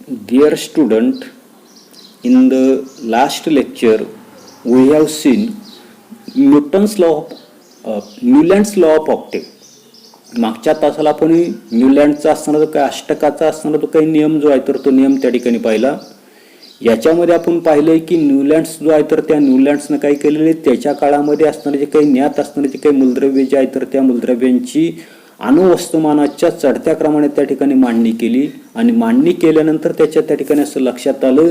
Dear student, in the last lecture we have seen Newton's law Newland's law of octave. मागच्या तासाला आपण न्यूलँडचा असणारा जो काही अष्टकाचा असणारा जो काही नियम जो आहे तर तो नियम त्या ठिकाणी पाहिला. याच्यामध्ये आपण पाहिलंय की न्यूलँड्स जो आहे तर त्या न्यूलँड्सनं काय केलेले त्याच्या काळामध्ये असणारे जे काही ज्ञात असणारे जे काही मूलद्रव्ये जे आहे तर त्या मूलद्रव्यांची अणुवस्तुमानाच्या चढत्या क्रमाने त्या ठिकाणी मांडणी केली आणि मांडणी केल्यानंतर त्याच्या त्या ठिकाणी असं लक्षात आलं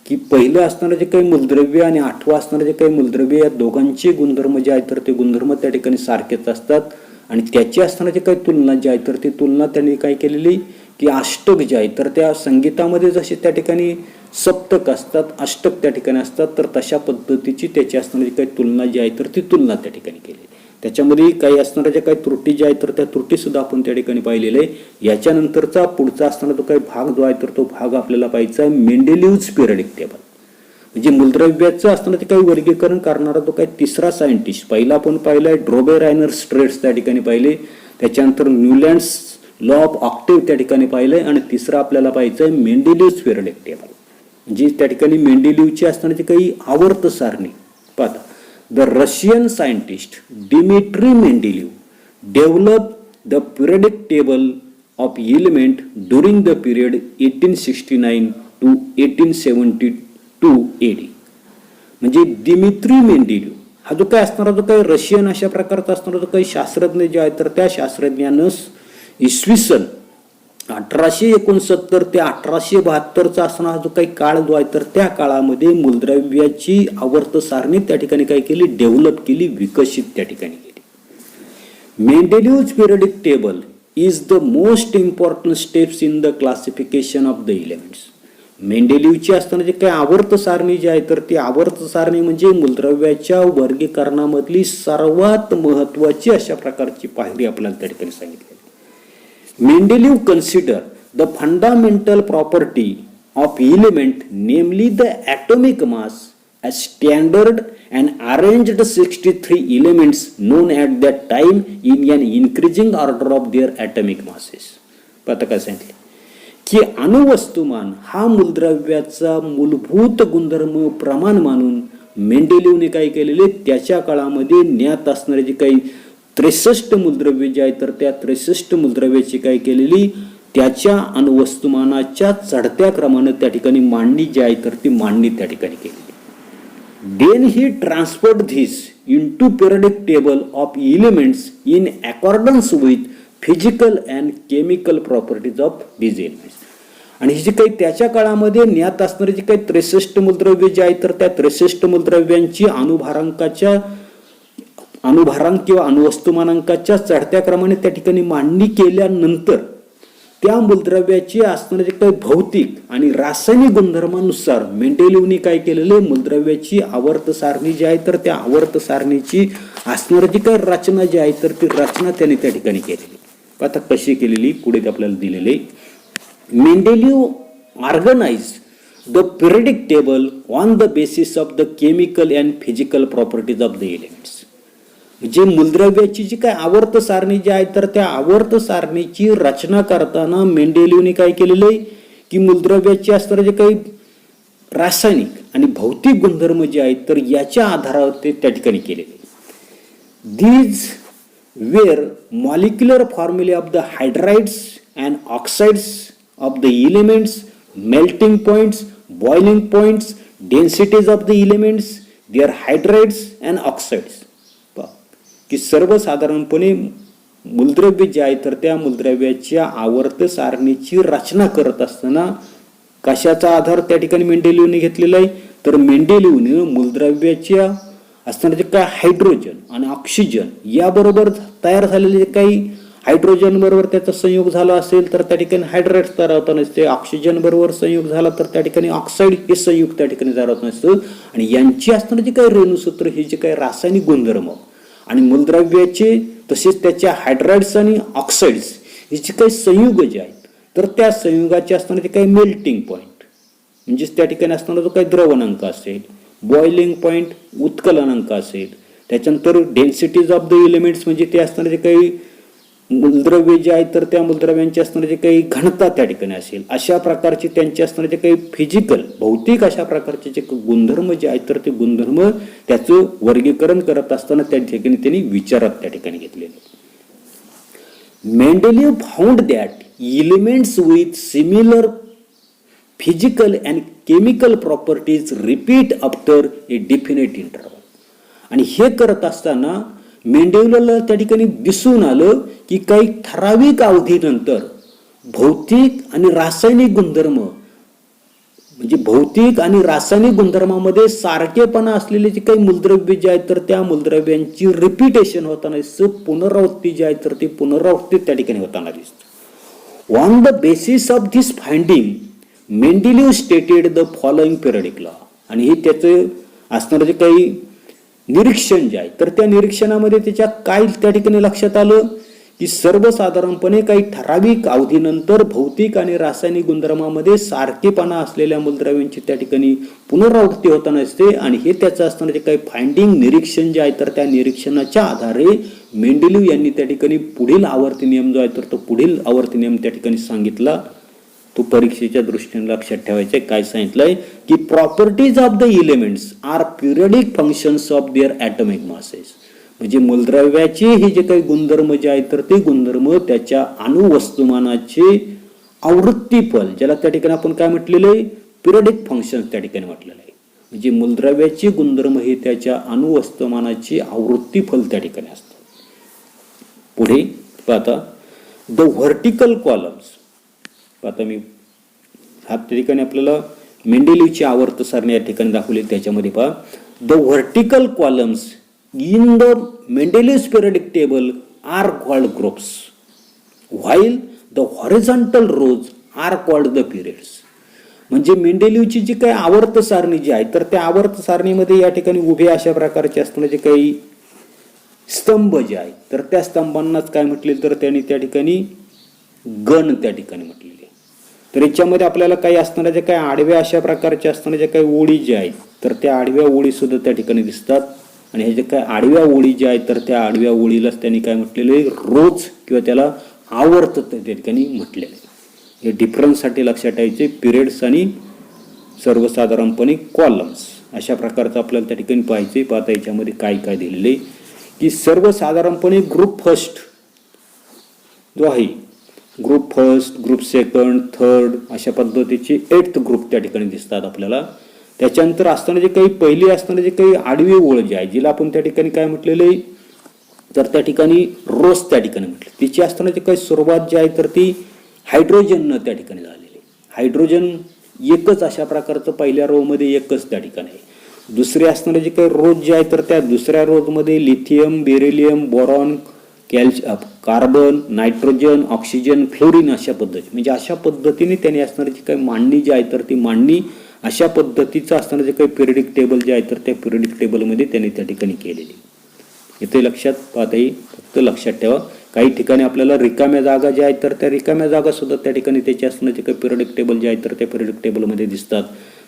की पहिलं असणारे जे काही मूलद्रव्य आणि आठवं असणारे जे काही मूलद्रव्य या दोघांचे गुणधर्म जे आहेत तर ते गुणधर्म त्या ठिकाणी सारखेच असतात आणि त्याची असणारी काही तुलना जी आहे तर ती तुलना त्यांनी काय केलेली की अष्टक जे आहे तर त्या संगीतामध्ये जसे त्या ठिकाणी सप्तक असतात अष्टक त्या ठिकाणी असतात तर तशा पद्धतीची त्याची असणारी काही तुलना जी आहे तर ती तुलना त्या ठिकाणी केली. त्याच्यामध्ये काही असणाऱ्या ज्या काही त्रुटी ज्या आहेत तर त्या त्रुटी सुद्धा आपण त्या ठिकाणी पाहिलेल्या आहे. याच्यानंतरचा पुढचा असणारा जो काही भाग जो आहे तर तो भाग आपल्याला पाहायचा आहे मेंडेलिव्हज पिरियडिक टेबल. म्हणजे मूलद्रव्याचं असणारं ते काही वर्गीकरण करणारा जो काही तिसरा सायंटिस्ट पहिला आपण पाहिलाय ड्रोबे रायनर स्ट्रेट्स त्या ठिकाणी पाहिले. त्याच्यानंतर न्यूलँड्स लॉ ऑफ ऑक्टेव्ह त्या ठिकाणी पाहिलंय आणि तिसरा आपल्याला पाहायचं आहे मेंडेलिव्हज पिरियडिक टेबल. म्हणजे त्या ठिकाणी मेंडेलिव्हची असणारी काही आवर्त सारणी पाहता. The Russian scientist Dmitry Mendeleev developed the periodic table of element during the period 1869 to 1872 AD. म्हणजे दिमित्री मेंडेलीव हा जो काही असणारा जो काही रशियन अशा प्रकारचा असणारा जो काही शास्त्रज्ञ जे आहे तर त्या शास्त्रज्ञानं इसवी सन 1869 ते 1872चा असणारा जो काही काळ जो आहे तर त्या काळामध्ये मूलद्रव्याची आवर्त सारणी त्या ठिकाणी काय केली डेव्हलप केली विकसित त्या ठिकाणी केली. Mendeleev's periodic table is the most important steps in the classification of the elements. मेंडेलिव्हची असताना जे काही आवर्त सारणी जी आहे तर ती आवर्त सारणी म्हणजे मूलद्रव्याच्या वर्गीकरणामधली सर्वात महत्वाची अशा प्रकारची पायरी आपल्याला त्या ठिकाणी सांगितली. Mendeleev considered the fundamental property of element, namely the atomic mass, as standard and arranged 63 elements known at that time in an increasing order of their atomic masses. पता काय सांगितले की अणुवस्तुमान हा मूलद्रव्याचा मूलभूत गुणधर्म प्रमाण मानून मेंडेलिव्हने काय केलेले त्याच्या काळामध्ये ज्ञात असणारे जे काही 63 मूलद्रव्ये जे आहेत तर त्या 63 मूलद्रव्याची काय केलेली त्याच्या अणुवस्तुमानाच्या चढत्या क्रमाने त्या ठिकाणी मांडणी जी आहे तर ती मांडणी त्या ठिकाणी केली. Then he transferred this into periodic table of elements in accordance with physical and chemical properties of these elements. आणि ही जी काही त्याच्या काळामध्ये ज्ञात असणारी जी काही 63 मूलद्रव्ये जी आहेत तर त्या 63 मूलद्रव्यांची अणुभारांक किंवा अणुवस्तुमानांकाच्या चढत्या क्रमाने त्या ठिकाणी मांडणी केल्यानंतर त्या मूलद्रव्याची असणारे जे काही भौतिक आणि रासायनिक गुणधर्मानुसार मेंडेलिव्हने काय केलेले मूलद्रव्याची आवर्त सारणी जी आहे तर त्या आवर्त सारणीची असणारी जी काही रचना जी आहे तर ती रचना त्याने त्या ठिकाणी केलेली. आता कशी केलेली पुढे आपल्याला दिलेले. Mendeleev organise the periodic table on the basis of the chemical and physical properties of the elements. जे मूलद्रव्याची जी काय आवर्त सारणी जी आहे तर त्या आवर्त सारणीची रचना करताना मेंडेलिव्हने काय केलेलं आहे की मूलद्रव्याची असणारे जे काही रासायनिक आणि भौतिक गुणधर्म जे आहेत तर याच्या आधारावर ते त्या ठिकाणी केलेले. These were molecular formulae of the hydrides and oxides of the elements, melting points, boiling points, densities of the elements, their hydrides and oxides. की सर्वसाधारणपणे मूलद्रव्य जे आहे तर त्या मूलद्रव्याच्या आवर्त सारणीची रचना करत असताना कशाचा आधार त्या ठिकाणी मेंडेलिव्हने घेतलेला आहे तर मेंडेलिव्हने मूलद्रव्याच्या असणारे जे काय हायड्रोजन आणि ऑक्सिजन याबरोबर तयार झालेले जे काही हायड्रोजन बरोबर त्याचा संयोग झाला असेल तर त्या ठिकाणी हायड्राइड्स तयार होत नसते, ऑक्सिजन बरोबर संयोग झाला तर त्या ठिकाणी ऑक्साईड हे संयुग त्या ठिकाणी तयार होत नसतं आणि यांची असणारे जे काही रेणुसूत्र हे जे काही रासायनिक गुणधर्म आणि मूलद्रव्याचे तसेच त्याच्या हायड्राइड्स आणि ऑक्साइड्स याचे काही संयुग जे आहेत तर त्या संयुगाचे असणारे जे काही मेल्टिंग पॉईंट म्हणजेच त्या ठिकाणी असणारा जो काही द्रवणांक असेल, बॉइलिंग पॉईंट उत्कलनांक असेल, त्याच्यानंतर डेन्सिटीज ऑफ द एलिमेंट्स म्हणजे ते असणारे जे काही मूलद्रव्य जे आहे तर त्या मूलद्रव्यांचे असणारे जे काही घनता त्या ठिकाणी असेल, अशा प्रकारचे त्यांचे असणारे जे काही फिजिकल भौतिक अशा प्रकारचे जे गुणधर्म जे आहेत तर ते गुणधर्म त्याचं वर्गीकरण करत असताना त्या ठिकाणी त्यांनी विचारात त्या ठिकाणी घेतलेले. Mendeleev found that elements with similar physical and chemical properties repeat after a definite interval. आणि हे करत असताना मेंडेलिव्हला त्या ठिकाणी दिसून आलं की काही ठराविक अवधीनंतर भौतिक आणि रासायनिक गुणधर्म म्हणजे भौतिक आणि रासायनिक गुणधर्मामध्ये सारखेपणा असलेले जे काही मूलद्रव्य जे आहेत तर त्या मूलद्रव्यांची रिपिटेशन होताना दिसतं, पुनरावृत्ती जी आहे तर ती पुनरावृत्ती त्या ठिकाणी होताना दिसतं. On the basis of this finding Mendeleev stated the following periodic law. आणि हे त्याचं असणारं जे काही निरीक्षण जे आहे तर त्या निरीक्षणामध्ये त्याच्या काय त्या ठिकाणी लक्षात आलं की सर्वसाधारणपणे काही ठराविक अवधीनंतर भौतिक आणि रासायनिक गुणधर्मामध्ये सारखेपणा असलेल्या मूलद्रव्यांची त्या ठिकाणी पुनरावृत्ती होताना असते. आणि हे त्याचं असणारं जे काही फाइंडिंग निरीक्षण जे आहे तर त्या निरीक्षणाच्या आधारे मेंडेलिव्ह यांनी त्या ठिकाणी पुढील आवर्ती नियम जो आहे तर तो पुढील आवर्ती नियम त्या ठिकाणी सांगितला. तो परीक्षेच्या दृष्टीने लक्षात ठेवायचे. काय सांगितलंय की properties of the elements are periodic functions of their atomic masses. म्हणजे मूलद्रव्याचे हे जे काही गुणधर्म जे आहेत तर ते गुणधर्म त्याच्या अणुवस्तुमानाचे आवृत्तीफल, ज्याला त्या ठिकाणी आपण काय म्हटलेलं आहे पिरियडिक फंक्शन्स त्या ठिकाणी म्हटलेलं आहे. म्हणजे मूलद्रव्याचे गुणधर्म हे त्याच्या अणुवस्तुमानाचे आवृत्तीफल त्या ठिकाणी असतात. पुढे पाहता द व्हर्टिकल कॉलम्स. आता मी हा ठिकाणी आपल्याला मेंडेलिव्हची आवर्त सारणी या ठिकाणी दाखवली. त्याच्यामध्ये पहा the vertical columns in the Mendeleev's periodic table are called groups while the horizontal rows are called the periods. म्हणजे मेंडेलिव्हची जी काही आवर्त सारणी जी आहे तर त्या आवर्त सारणीमध्ये या ठिकाणी उभे अशा प्रकारचे असताना जे काही स्तंभ जे आहेत तर त्या स्तंभांनाच काय म्हटले तर त्यांनी त्या ठिकाणी गण त्या ठिकाणी म्हटलेले. तर याच्यामध्ये आपल्याला काही असणाऱ्या ज्या काही आडव्या अशा प्रकारच्या असणाऱ्या ज्या काही ओळी ज्या आहेत तर त्या आडव्या ओळी सुद्धा त्या ठिकाणी दिसतात. आणि हे जे काही आडव्या ओळी ज्या आहेत तर त्या आडव्या ओळीलाच त्यांनी काय म्हटलेले रोज किंवा त्याला आवर्त त्या ठिकाणी म्हटलेले. हे डिफरन्ससाठी लक्षात ठेवायचे पिरियड्स आणि सर्वसाधारणपणे कॉलम्स अशा प्रकारचं आपल्याला त्या ठिकाणी पाहायचे. पाहता याच्यामध्ये काय काय दिलेले की सर्वसाधारणपणे ग्रुप फर्स्ट जो आहे group first, group second, third अशा पद्धतीचे 8th ग्रुप त्या ठिकाणी दिसतात आपल्याला. त्याच्यानंतर असताना जे काही पहिली असताना जे काही आडवी ओळ जी आहे जिला आपण त्या ठिकाणी काय म्हटलेले तर त्या ठिकाणी रोज त्या ठिकाणी म्हटले. तिची असताना जे काही सुरुवात जी आहे तर ती हायड्रोजननं त्या ठिकाणी झालेली. हायड्रोजन एकच अशा प्रकारचं पहिल्या रोमध्ये एकच त्या ठिकाणी आहे. दुसरे असणारे जे काही रोज जे आहे तर त्या दुसऱ्या रोजमध्ये lithium, beryllium, boron, carbon, nitrogen, oxygen, fluorine अशा पद्धती म्हणजे अशा पद्धतीने त्यांनी असणारी जी काही मांडणी जी आहे तर ती मांडणी अशा पद्धतीचं असणारं जे काही पिरियडिक टेबल जे आहे तर त्या पिरियडिक टेबलमध्ये त्यांनी त्या ठिकाणी केलेली. इथे लक्षात पाहता येईल. फक्त लक्षात ठेवा काही ठिकाणी आपल्याला रिकाम्या जागा ज्या आहेत तर त्या रिकाम्या जागा सुद्धा त्या ठिकाणी त्याचे असणारे जे काही पिरियडिक टेबल जे आहे तर त्या पिरियडिक टेबलमध्ये दिसतात.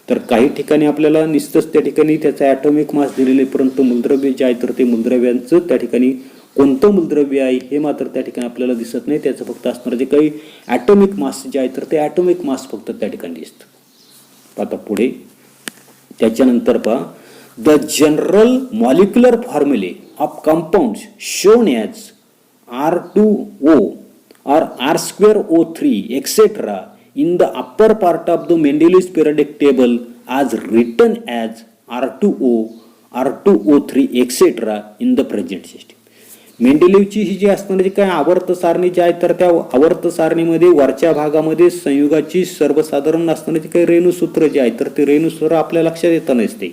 तर काही ठिकाणी आपल्याला निश्चितच त्या ठिकाणी त्याचा ॲटॉमिक मास दिलेले, परंतु मूलद्रव्य जे आहे तर ते मूलद्रव्यांचं त्या ठिकाणी कोणतं मूलद्रव्य आहे हे मात्र त्या ठिकाणी आपल्याला दिसत नाही. त्याचं फक्त असणारं जे काही ॲटॉमिक मास जे आहे तर ते ॲटॉमिक मास फक्त त्या ठिकाणी दिसतं. आता पुढे त्याच्यानंतर पहा the general molecular formulae of compounds shown as R2O or R2O3 etc. in the upper part of the Mendeleev's periodic table as written as R2O, R2O3 etc. in the present system. मेंडेलिव्हची ही जी असणारी जी काही आवर्त सारणी जी आहे तर त्या आवर्त सारणीमध्ये वरच्या भागामध्ये संयुगाची सर्वसाधारण असणारी जी काही रेणुसूत्र जे आहे तर ते रेणुसूत्र आपल्या लक्षात येत नसते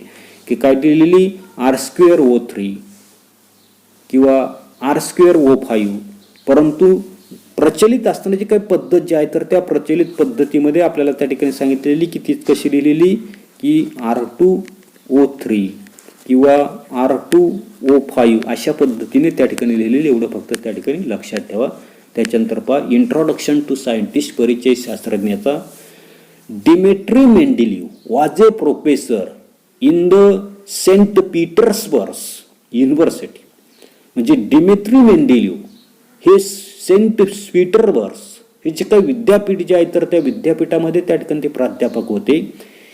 की काय दिलेली R2O3 किंवा R2O5, परंतु प्रचलित असताना जी काही पद्धत जी आहे तर त्या प्रचलित पद्धतीमध्ये आपल्याला त्या ठिकाणी सांगितलेली की ती कशी लिहिलेली की R2O3 किंवा R2O5 अशा पद्धतीने त्या ठिकाणी लिहिलेली. एवढं फक्त त्या ठिकाणी लक्षात ठेवा. त्याच्यानंतर पहा इंट्रोडक्शन टू सायंटिस्ट, परिचय शास्त्रज्ञाचा. Dmitri Mendeleev was a professor in the Saint Petersburg University. म्हणजे डिमेट्री मेंडेलिव्ह हे सेंट पीटर्सबर्ग हे जे काही विद्यापीठ जे आहे तर त्या विद्यापीठामध्ये त्या ठिकाणी ते प्राध्यापक होते.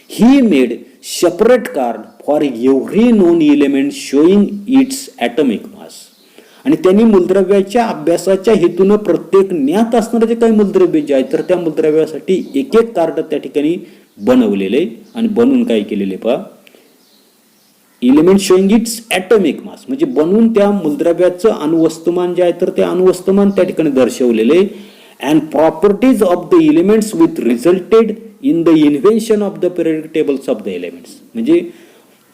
He made separate card for every non element showing it's atomic mass. आणि त्यांनी मूलद्रव्याच्या अभ्यासाच्या हेतून प्रत्येक ज्ञात असणारे जे काही मूलद्रव्य जे आहे तर त्या मूलद्रव्यासाठी एक एक कार्ड त्या ठिकाणी बनवलेले आणि बनवून काय केलेले पहा, element showing it's atomic mass म्हणजे बनवून त्या मूलद्रव्याचं अणुवस्तुमान जे आहे तर ते अणुवस्तुमान त्या ठिकाणी दर्शवलेले. And properties of the elements with resulted in the invention of the periodic tables of the elements. म्हणजे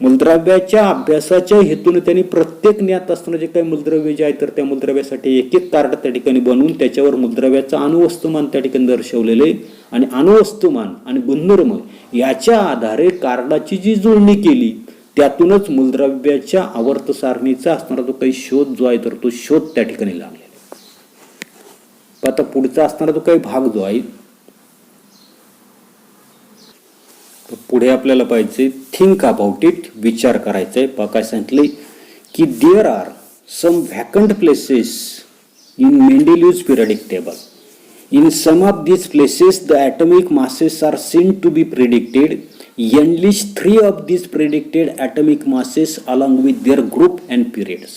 मूलद्रव्याच्या अभ्यासाच्या हेतून त्यांनी प्रत्येक ज्ञात असणारे जे काही मूलद्रव्य जे आहे तर त्या मूलद्रव्यासाठी एक एक कार्ड त्या ठिकाणी बनवून त्याच्यावर मूलद्रव्याचं अणुवस्तुमान त्या ठिकाणी दर्शवलेले आणि अणुवस्तुमान आणि गुणधर्म याच्या आधारे कार्डाची जी जुळणी केली त्यातूनच मूलद्रव्याच्या आवर्त सारणीचा असणारा जो काही शोध जो आहे तर तो शोध त्या ठिकाणी लागलेला. आता पुढचा असणारा जो काही भाग जो आहे पुढे आपल्याला पाहिजे थिंक अबाउट इट, विचार करायचा आहे. काय सांगितले की there are some vacant places in Mendeleev's periodic table. In some of these places the atomic masses are seen to be predicted. Enlist 3 of these predicted atomic masses along with their group and periods.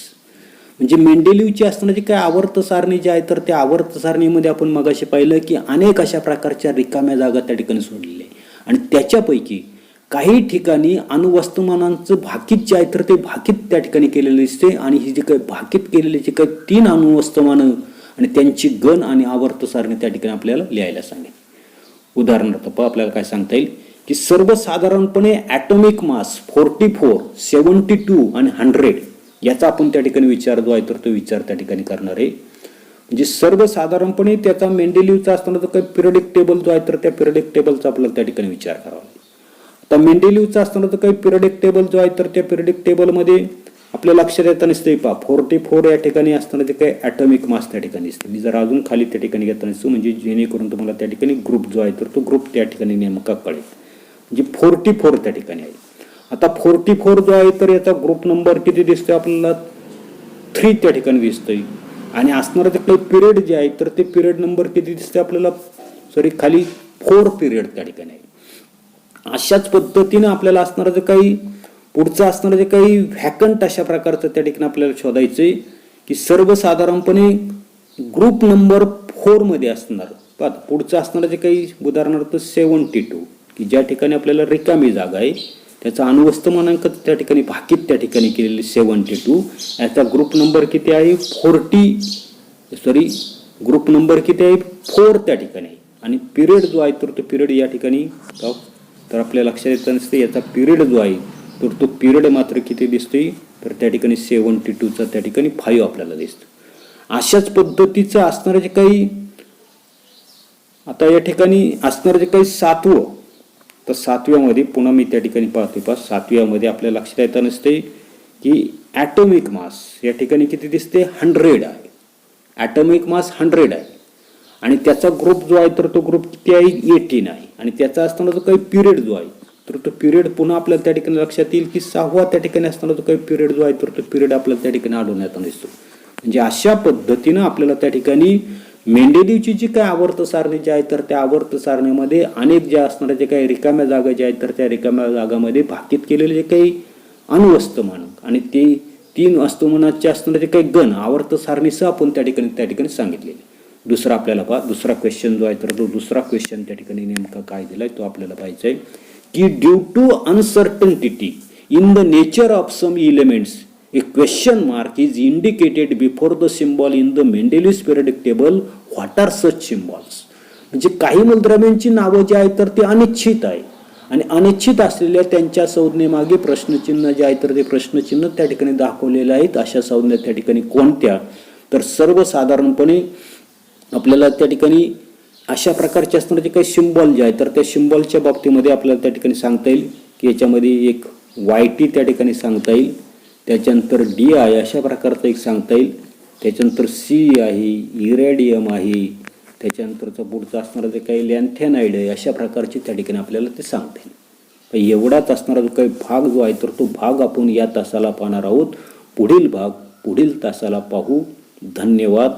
म्हणजे मेंडेलिव्हची असणारी काय आवर्त सारणी जी आहे तर त्या आवर्त सारणीमध्ये आपण मगाशी पाहिलं की अनेक अशा प्रकारच्या रिकाम्या जागा त्या ठिकाणी सोडलेल्या आणि त्याच्यापैकी काही ठिकाणी अणुवस्तुमानांचं भाकीत जे आहे तर ते भाकीत त्या ठिकाणी केलेलं दिसते. आणि ही जी काही भाकीत केलेली जे काही 3 अणुवस्तुमानं आणि त्यांची गण आणि आवर्त सारणी त्या ठिकाणी आपल्याला लिहायला सांगेल. उदाहरणार्थ आपल्याला काय सांगता येईल की सर्वसाधारणपणे ॲटॉमिक मास 44, 72 आणि 100 याचा आपण त्या ठिकाणी विचार जो आहे तर तो विचार त्या ठिकाणी करणार आहे. म्हणजे सर्वसाधारणपणे त्याचा मेंडेलिव्हचा असताना जो काही पिरियडिक टेबल जो आहे तर त्या पिरियडिक टेबलचा आपल्याला त्या ठिकाणी विचार करावा. आता मेंडेलिव्हचा असताना जो काही पिरियडिक टेबल जो आहे तर त्या पिरियडिक टेबलमध्ये आपल्या लक्षात येता नसते पहा 44 या ठिकाणी असताना ते काही ॲटॉमिक मास त्या ठिकाणी असते. मी जर अजून खाली त्या ठिकाणी घेता नसतो म्हणजे जेणेकरून तुम्हाला त्या ठिकाणी ग्रुप जो आहे तर तो ग्रुप त्या ठिकाणी नेमका कळेल. म्हणजे 44 त्या ठिकाणी आहे. आता 44 जो आहे तर याचा ग्रुप नंबर किती दिसतोय आपल्याला 3 त्या ठिकाणी दिसतोय. आणि असणारं ते काही पिरियड जे आहे तर ते पिरियड नंबर किती दिसते आपल्याला खाली 4 पिरियड त्या ठिकाणी आहे. अशाच पद्धतीनं आपल्याला असणारं जे काही पुढचं असणारं जे काही व्हॅकंट अशा प्रकारचं त्या ठिकाणी आपल्याला शोधायचंय की सर्वसाधारणपणे ग्रुप नंबर 4 मध्ये असणार पुढचं असणारं जे काही उदाहरणार्थ 72 की ज्या ठिकाणी आपल्याला रिकामी जागा आहे त्याचा अणुवस्तुमानांक त्या ठिकाणी भाकीत त्या ठिकाणी केलेली 72. याचा ग्रुप नंबर किती आहे 40 ग्रुप नंबर किती आहे 4 त्या ठिकाणी. आणि पिरियड जो आहे तर तो पिरियड या ठिकाणी तर आपल्या लक्षात येत नसते याचा पिरियड जो आहे तर तो पिरियड मात्र किती दिसतोय तर त्या ठिकाणी 72चा त्या ठिकाणी 5 आपल्याला दिसतो. अशाच पद्धतीचं असणारं जे काही आता या ठिकाणी असणारं जे काही 7वं तर 7व्यामध्ये पुन्हा मी त्या ठिकाणी पाहतोय 7व्यामध्ये आपल्या लक्षात येत नसते की ॲटॉमिक मास या ठिकाणी किती दिसते 100 आहे. ॲटॉमिक मास 100 आहे आणि त्याचा ग्रुप जो आहे तर तो ग्रुप किती आहे 18 आहे. आणि त्याचा असताना जो काही पिरियड जो आहे तर तो पिरियड पुन्हा आपल्याला त्या ठिकाणी लक्षात येईल की 6वा त्या ठिकाणी असताना जो काही पिरियड जो आहे तर तो पिरियड आपल्याला त्या ठिकाणी आढळून दिसतो. म्हणजे अशा पद्धतीनं आपल्याला त्या ठिकाणी मेंडेलिव्हची जी काही आवर्त सारणी जी आहे तर त्या आवर्त सारणीमध्ये अनेक ज्या असणाऱ्या जे काही रिकाम्या जागा ज्या आहेत तर त्या रिकाम्या जागामध्ये भाकीत केलेले जे काही अणुवस्तुमान आणि ते 3 वस्तुमानाचे असणारे जे काही गण आवर्त सारणीसह आपण त्या ठिकाणी सांगितलेले. दुसरा आपल्याला दुसरा क्वेश्चन जो आहे तर तो दुसरा क्वेश्चन त्या ठिकाणी नेमका काय दिलाय तो आपल्याला पाहायचा आहे की due to uncertainty in the nature of some elements a question mark is indicated before the symbol in the Mendeleev's periodic table. What are such symbols? म्हणजे काही मूलद्रव्यांची नावं जी आहेत तर ते अनिश्चित आहे आणि अनिश्चित असलेल्या त्यांच्या संज्ञेमागे प्रश्नचिन्ह जे आहे तर ते प्रश्नचिन्ह त्या ठिकाणी दाखवलेले आहेत. अशा संज्ञा त्या ठिकाणी कोणत्या तर सर्वसाधारणपणे आपल्याला त्या ठिकाणी अशा प्रकारचे असणारे जे काही सिम्बॉल जे आहे तर त्या सिम्बॉलच्या बाबतीमध्ये आपल्याला त्या ठिकाणी सांगता येईल की याच्यामध्ये एक YT त्या ठिकाणी सांगता येईल, त्याच्यानंतर D आहे अशा प्रकारचं एक सांगता येईल, त्याच्यानंतर C आहे, इरॅडियम आहे, त्याच्यानंतरचा पुढचा असणारा जे काही लॅन्थेनाइड आहे अशा प्रकारचे त्या ठिकाणी आपल्याला ते सांगता येईल. तर एवढाच असणारा जो काही भाग जो आहे तर तो भाग आपण या तासाला पाहणार आहोत. पुढील भाग पुढील तासाला पाहू. धन्यवाद.